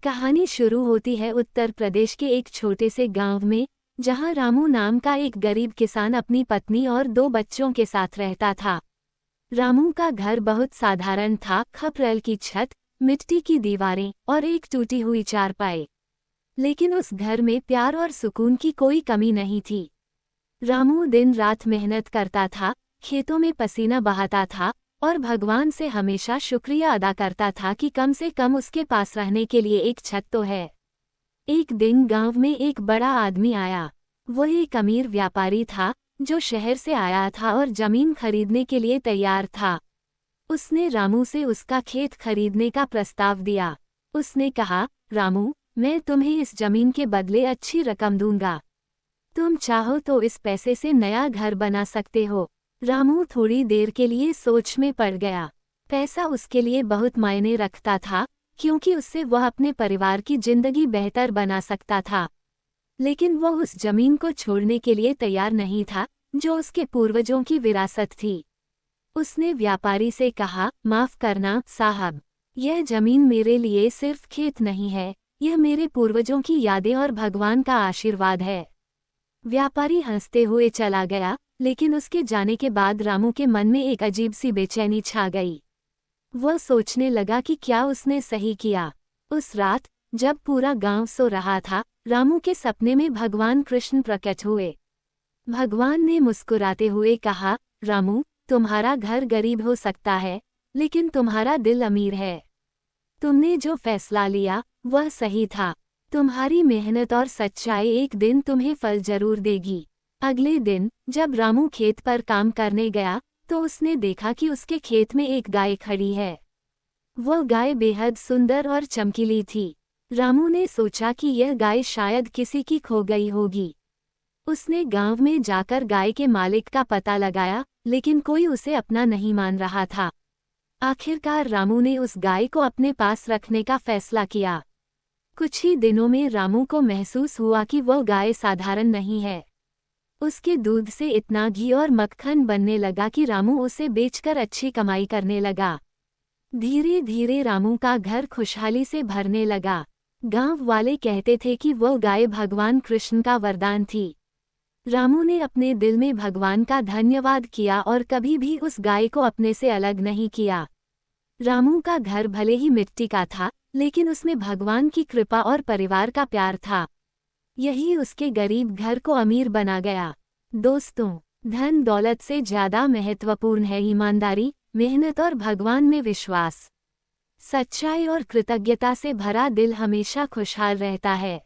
कहानी शुरू होती है उत्तर प्रदेश के एक छोटे से गांव में, जहां रामू नाम का एक गरीब किसान अपनी पत्नी और 2 बच्चों के साथ रहता था। रामू का घर बहुत साधारण था, खपरेल की छत, मिट्टी की दीवारें और एक टूटी हुई चारपाई। लेकिन उस घर में प्यार और सुकून की कोई कमी नहीं थी। रामू दिन रात मेहनत करता था, खेतों में पसीना बहाता था और भगवान से हमेशा शुक्रिया अदा करता था कि कम से कम उसके पास रहने के लिए एक छत तो है। एक दिन गांव में एक बड़ा आदमी आया। वो एक अमीर व्यापारी था जो शहर से आया था और जमीन खरीदने के लिए तैयार था। उसने रामू से उसका खेत खरीदने का प्रस्ताव दिया। उसने कहा, रामू, मैं तुम्हें इस जमीन के बदले अच्छी रकम दूंगा। तुम चाहो तो इस पैसे से नया घर बना सकते हो। रामू थोड़ी देर के लिए सोच में पड़ गया। पैसा उसके लिए बहुत मायने रखता था, क्योंकि उससे वह अपने परिवार की जिंदगी बेहतर बना सकता था। लेकिन वह उस जमीन को छोड़ने के लिए तैयार नहीं था, जो उसके पूर्वजों की विरासत थी। उसने व्यापारी से कहा, माफ करना साहब, यह जमीन मेरे लिए सिर्फ खेत नहीं है, यह मेरे पूर्वजों की यादें और भगवान का आशीर्वाद है। व्यापारी हंसते हुए चला गया, लेकिन उसके जाने के बाद रामू के मन में एक अजीब सी बेचैनी छा गई। वह सोचने लगा कि क्या उसने सही किया। उस रात, जब पूरा गांव सो रहा था, रामू के सपने में भगवान कृष्ण प्रकट हुए। भगवान ने मुस्कुराते हुए कहा, रामू, तुम्हारा घर गरीब हो सकता है, लेकिन तुम्हारा दिल अमीर है। तुमने जो फैसला लिया, वह सही था। तुम्हारी मेहनत और सच्चाई एक दिन तुम्हें फल जरूर देगी। अगले दिन, जब रामू खेत पर काम करने गया, तो उसने देखा कि उसके खेत में एक गाय खड़ी है। वह गाय बेहद सुंदर और चमकीली थी। रामू ने सोचा कि यह गाय शायद किसी की खो गई होगी। उसने गांव में जाकर गाय के मालिक का पता लगाया, लेकिन कोई उसे अपना नहीं मान रहा था। आखिरकार रामू ने उस गाय को अपने पास रखने का फैसला किया। कुछ ही दिनों में रामू को महसूस हुआ कि वह गाय साधारण नहीं है। उसके दूध से इतना घी और मक्खन बनने लगा कि रामू उसे बेचकर अच्छी कमाई करने लगा। धीरे धीरे रामू का घर खुशहाली से भरने लगा। गांव वाले कहते थे कि वह गाय भगवान कृष्ण का वरदान थी। रामू ने अपने दिल में भगवान का धन्यवाद किया और कभी भी उस गाय को अपने से अलग नहीं किया। रामू का घर भले ही मिट्टी का था, लेकिन उसमें भगवान की कृपा और परिवार का प्यार था। यही उसके गरीब घर को अमीर बना गया। दोस्तों, धन दौलत से ज्यादा महत्वपूर्ण है ईमानदारी, मेहनत और भगवान में विश्वास। सच्चाई और कृतज्ञता से भरा दिल हमेशा खुशहाल रहता है।